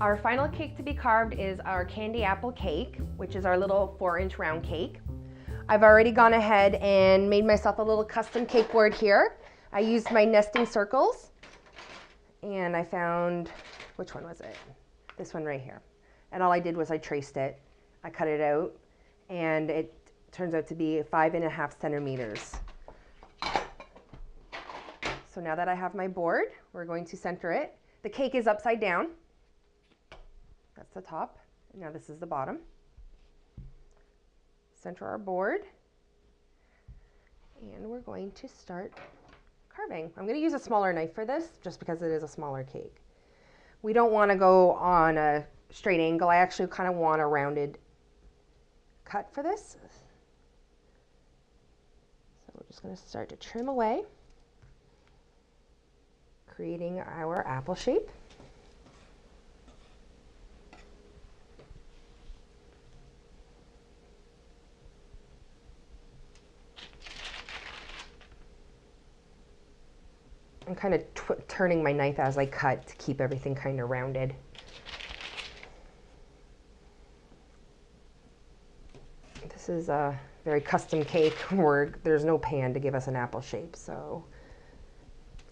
Our final cake to be carved is our candy apple cake, which is our little 4-inch round cake. I've already gone ahead and made myself a little custom cake board here. I used my nesting circles and I found, which one was it? This one right here. And all I did was I traced it. I cut it out and it turns out to be 5.5 centimeters. So now that I have my board, we're going to center it. The cake is upside down. That's the top. Now this is the bottom. Center our board. And we're going to start carving. I'm going to use a smaller knife for this just because it is a smaller cake. We don't want to go on a straight angle. I actually kind of want a rounded cut for this. So we're just going to start to trim away, creating our apple shape. I'm kind of turning my knife as I cut to keep everything kind of rounded. This is a very custom cake where there's no pan to give us an apple shape, so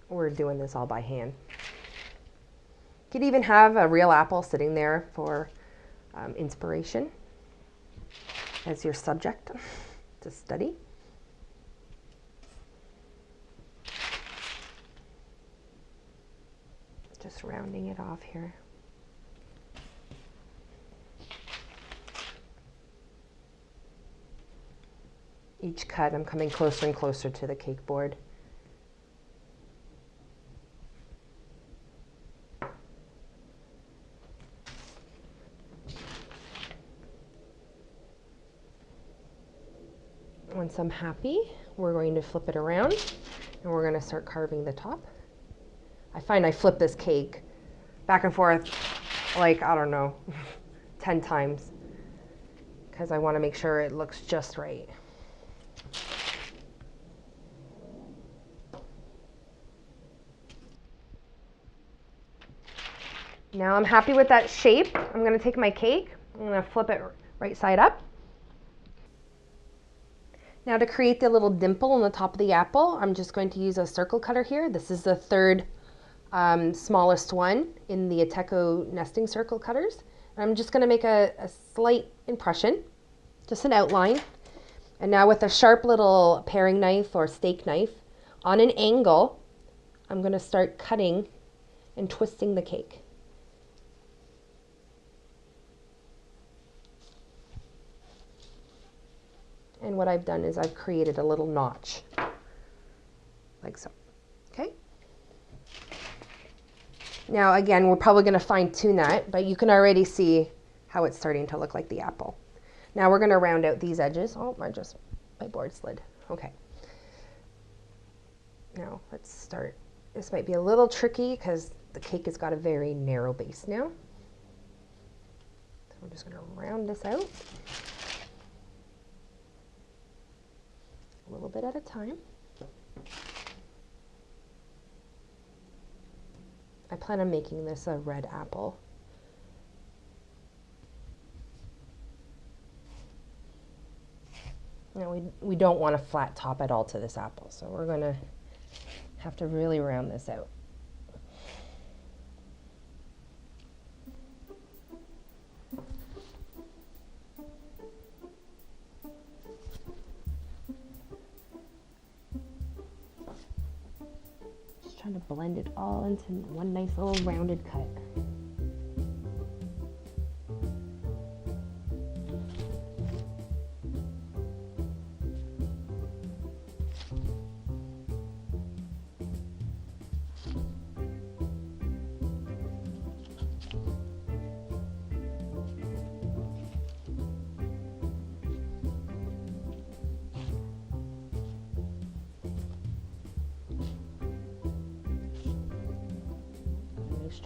we're doing this all by hand. You could even have a real apple sitting there for inspiration as your subject to study. Just rounding it off here. Each cut, I'm coming closer and closer to the cake board. Once I'm happy, we're going to flip it around and we're going to start carving the top. I find I flip this cake back and forth like, I don't know, 10 times because I want to make sure it looks just right. Now I'm happy with that shape. I'm going to take my cake, I'm going to flip it right side up. Now to create the little dimple on the top of the apple, I'm just going to use a circle cutter here. This is the third smallest one in the Ateco nesting circle cutters. I'm just going to make a slight impression, just an outline. And now with a sharp little paring knife or steak knife on an angle, I'm going to start cutting and twisting the cake. And what I've done is I've created a little notch, like so. Okay? Now again, we're probably going to fine tune that, but you can already see how it's starting to look like the apple. Now we're going to round out these edges. Oh, my board slid. Okay. Now let's start. This might be a little tricky because the cake has got a very narrow base now. So we're just going to round this out a little bit at a time. I plan on making this a red apple. Now we don't want a flat top at all to this apple, so we're going to have to really round this out. Just trying to blend it all into one nice little rounded cut.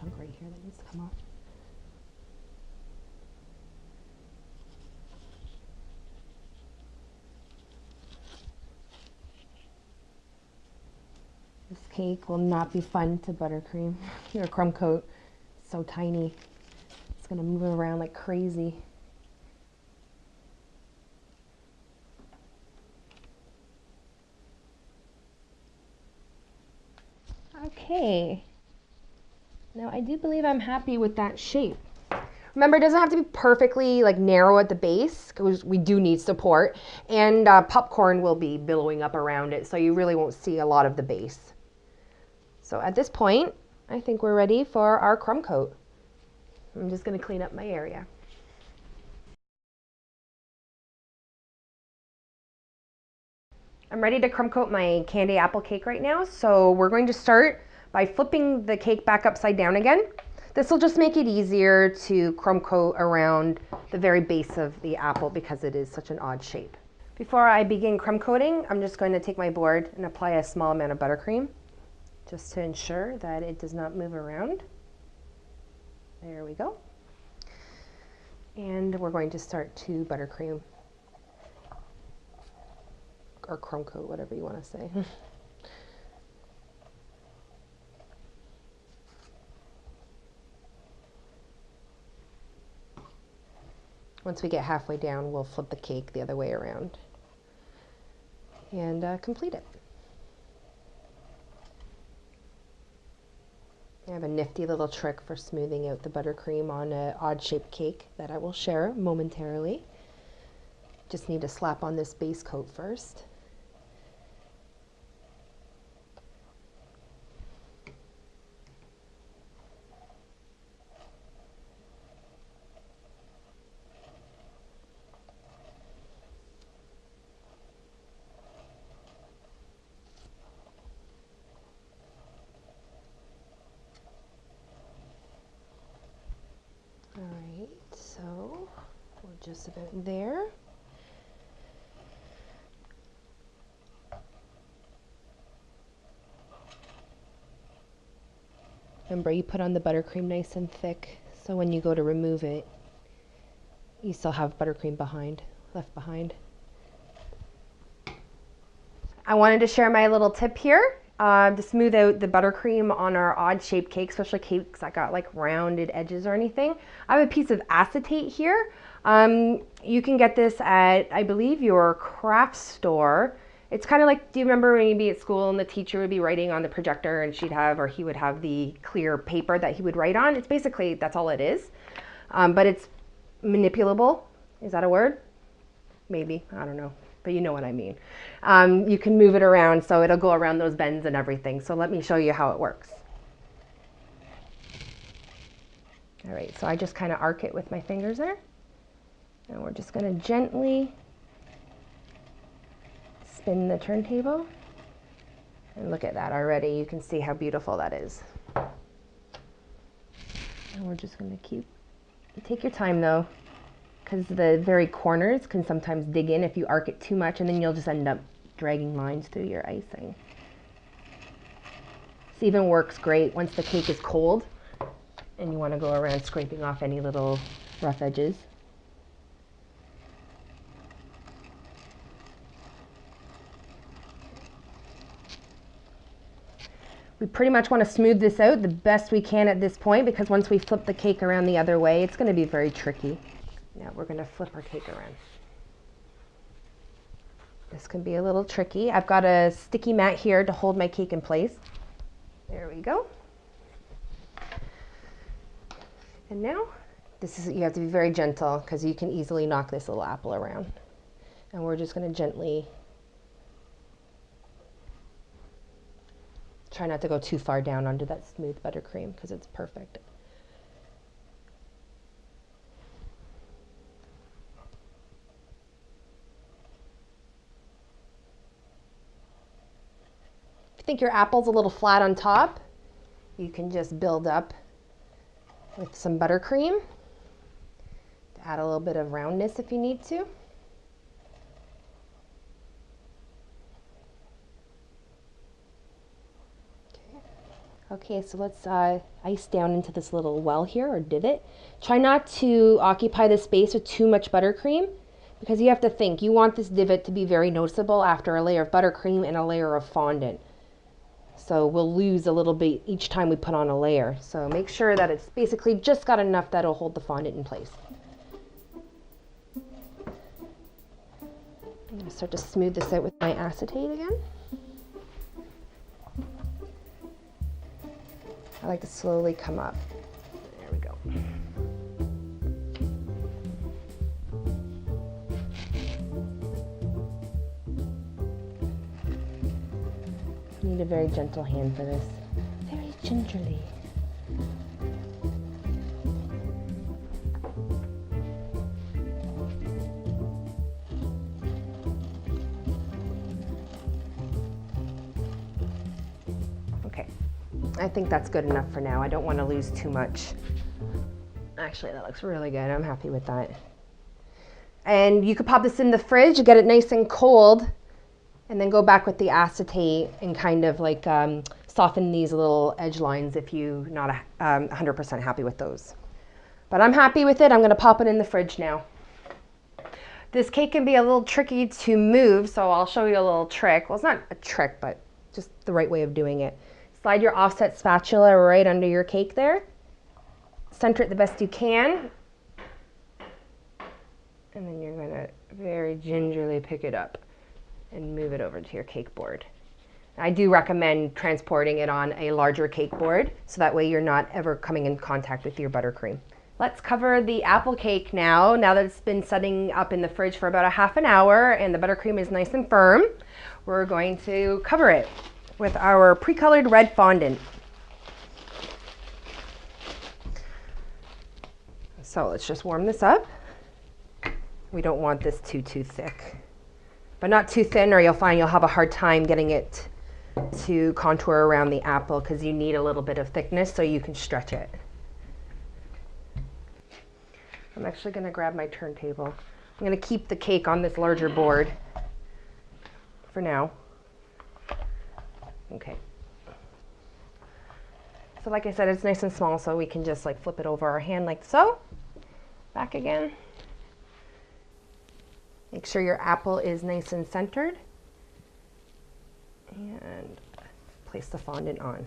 Chunk right here that needs to come off. This cake will not be fun to buttercream or crumb coat. It's so tiny. It's gonna move around like crazy. Okay. Now I do believe I'm happy with that shape. Remember, it doesn't have to be perfectly like narrow at the base because we do need support, and popcorn will be billowing up around it, so you really won't see a lot of the base. So at this point, I think we're ready for our crumb coat. I'm just going to clean up my area. I'm ready to crumb coat my candy apple cake right now, so we're going to start by flipping the cake back upside down again. This will just make it easier to crumb coat around the very base of the apple because it is such an odd shape. Before I begin crumb coating, I'm just going to take my board and apply a small amount of buttercream just to ensure that it does not move around. There we go. And we're going to start to buttercream or crumb coat, whatever you want to say. Once we get halfway down, we'll flip the cake the other way around and complete it. I have a nifty little trick for smoothing out the buttercream on an odd-shaped cake that I will share momentarily. Just need to slap on this base coat first. Alright, so we're just about there. Remember, you put on the buttercream nice and thick, so when you go to remove it, you still have buttercream left behind. I wanted to share my little tip here to smooth out the buttercream on our odd shaped cakes, especially cakes that got like rounded edges or anything. I have a piece of acetate here. You can get this at, I believe, your craft store. It's kind of like, do you remember when you'd be at school and the teacher would be writing on the projector and he would have the clear paper that he would write on? It's basically, that's all it is. But it's manipulable. Is that a word? Maybe, I don't know. But you know what I mean. You can move it around so it'll go around those bends and everything. So let me show you how it works. All right, so I just kind of arc it with my fingers there. And we're just going to gently spin the turntable. And look at that already. You can see how beautiful that is. And we're just going to take your time though, because the very corners can sometimes dig in if you arc it too much, and then you'll just end up dragging lines through your icing. This even works great once the cake is cold and you want to go around scraping off any little rough edges. We pretty much want to smooth this out the best we can at this point, because once we flip the cake around the other way, it's going to be very tricky. Now we're going to flip our cake around. This can be a little tricky. I've got a sticky mat here to hold my cake in place. There we go. And now, you have to be very gentle because you can easily knock this little apple around. And we're just going to gently try not to go too far down onto that smooth buttercream because it's perfect. If you think your apple's a little flat on top, you can just build up with some buttercream to add a little bit of roundness if you need to. Okay, so let's ice down into this little well here, or divot. Try not to occupy the space with too much buttercream, because you have to think, you want this divot to be very noticeable after a layer of buttercream and a layer of fondant. So we'll lose a little bit each time we put on a layer. So make sure that it's basically just got enough that'll hold the fondant in place. I'm going to start to smooth this out with my acetate again. I like to slowly come up. There we go. I need a very gentle hand for this. Very gingerly. Okay, I think that's good enough for now. I don't want to lose too much. Actually, that looks really good. I'm happy with that. And you could pop this in the fridge, get it nice and cold, and then go back with the acetate and kind of like soften these little edge lines if you're not 100% happy with those. But I'm happy with it. I'm going to pop it in the fridge now. This cake can be a little tricky to move, so I'll show you a little trick. Well, it's not a trick, but just the right way of doing it. Slide your offset spatula right under your cake there. Center it the best you can. And then you're going to very gingerly pick it up and move it over to your cake board. I do recommend transporting it on a larger cake board so that way you're not ever coming in contact with your buttercream. Let's cover the apple cake now that it's been setting up in the fridge for about a half an hour and the buttercream is nice and firm. We're going to cover it with our pre-colored red fondant. So let's just warm this up. We don't want this too thick. But not too thin or you'll find you'll have a hard time getting it to contour around the apple because you need a little bit of thickness so you can stretch it. I'm actually going to grab my turntable. I'm going to keep the cake on this larger board for now. Okay. So like I said, it's nice and small so we can just like flip it over our hand like so. Back again. Make sure your apple is nice and centered and place the fondant on.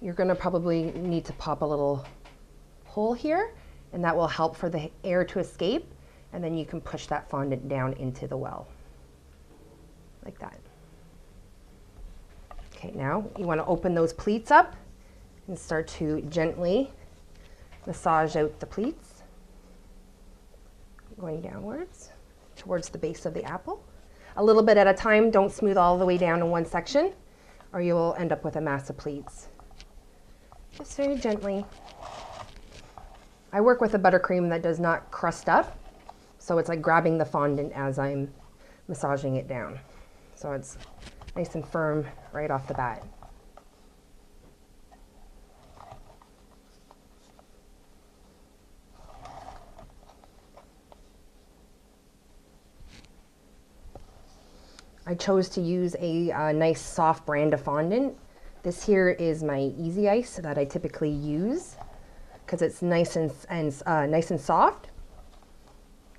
You're going to probably need to pop a little hole here and that will help for the air to escape and then you can push that fondant down into the well like that. Okay, now you want to open those pleats up and start to gently massage out the pleats going downwards towards the base of the apple. A little bit at a time, don't smooth all the way down in one section or you will end up with a mass of pleats. Just very gently. I work with a buttercream that does not crust up, so it's like grabbing the fondant as I'm massaging it down. So it's nice and firm right off the bat. I chose to use a nice soft brand of fondant. This here is my Easy Ice that I typically use because it's nice and soft,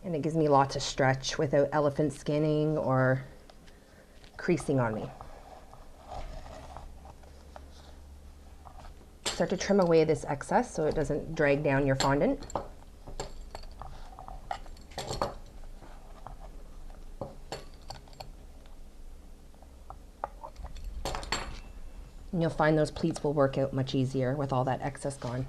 and it gives me lots of stretch without elephant skinning or creasing on me. Start to trim away this excess so it doesn't drag down your fondant. And you'll find those pleats will work out much easier with all that excess gone.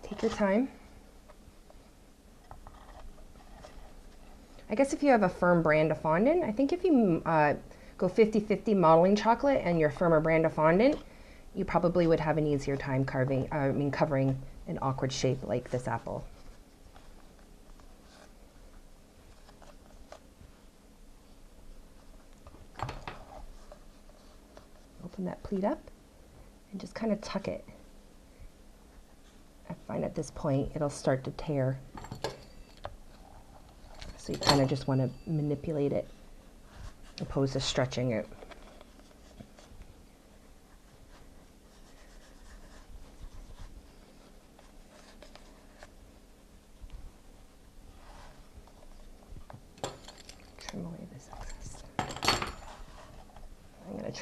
Take your time. I guess if you have a firm brand of fondant, I think if you go 50-50 modeling chocolate and your firmer brand of fondant, you probably would have an easier time covering an awkward shape like this apple. Open that pleat up and just kind of tuck it. I find at this point it'll start to tear. So you kind of just want to manipulate it opposed to stretching it.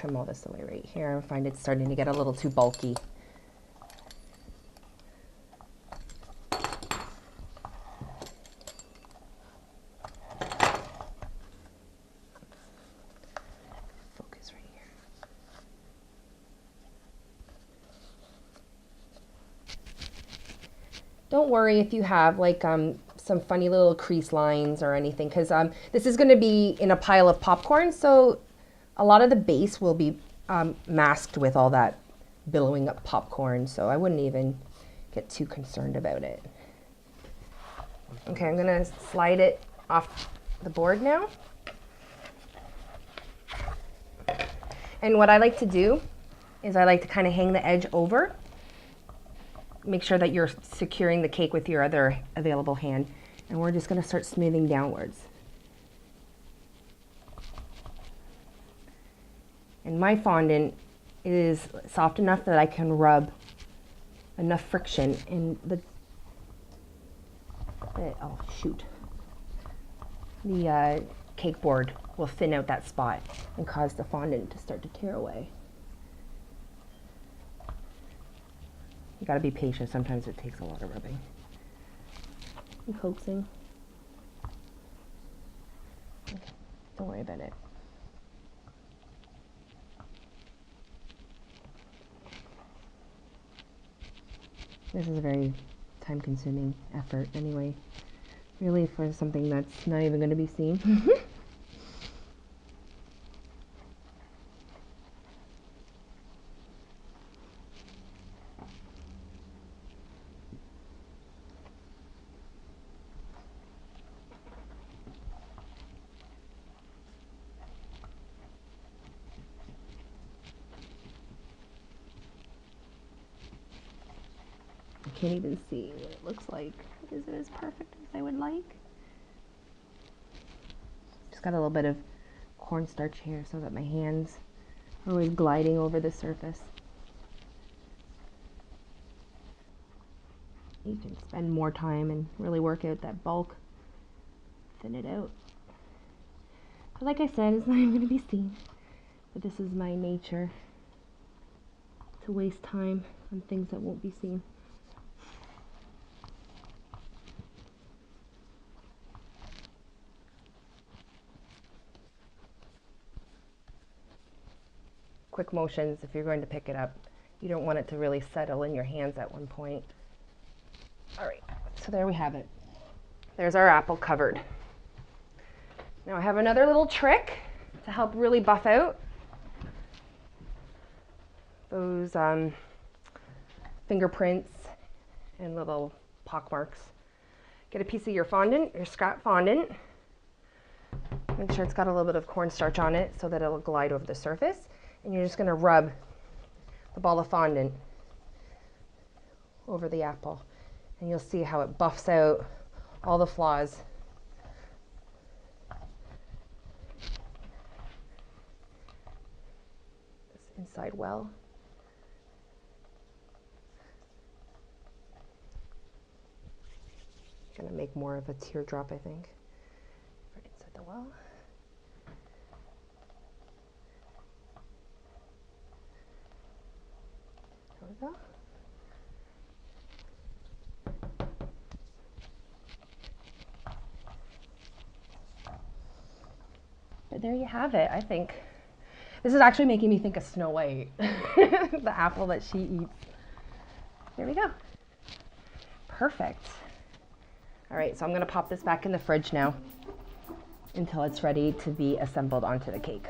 trim all this away right here. I find it's starting to get a little too bulky. Focus right here. Don't worry if you have like some funny little crease lines or anything, because this is going to be in a pile of popcorn, so a lot of the base will be masked with all that billowing up popcorn, so I wouldn't even get too concerned about it. Okay, I'm going to slide it off the board now. And what I like to do is I like to kind of hang the edge over. Make sure that you're securing the cake with your other available hand. And we're just going to start smoothing downwards. And my fondant is soft enough that I can rub enough friction in the cake board will thin out that spot and cause the fondant to start to tear away. You gotta be patient, sometimes it takes a lot of rubbing and coaxing. Okay, don't worry about it. This is a very time-consuming effort anyway, really, for something that's not even going to be seen. I can't even see what it looks like. Is it as perfect as I would like? Just got a little bit of cornstarch here so that my hands are always gliding over the surface. You can spend more time and really work out that bulk, thin it out. But like I said, it's not even going to be seen. But this is my nature, to waste time on things that won't be seen. Quick motions if you're going to pick it up. You don't want it to really settle in your hands at one point. All right, so there we have it. There's our apple covered. Now I have another little trick to help really buff out those fingerprints and little pock marks. Get a piece of your fondant, your scrap fondant. Make sure it's got a little bit of cornstarch on it so that it'll glide over the surface. And you're just going to rub the ball of fondant over the apple. And you'll see how it buffs out all the flaws. This inside well. Going to make more of a teardrop, I think, right inside the well. There we go. But there you have it, I think. This is actually making me think of Snow White, the apple that she eats. There we go. Perfect. All right, so I'm gonna pop this back in the fridge now until it's ready to be assembled onto the cake.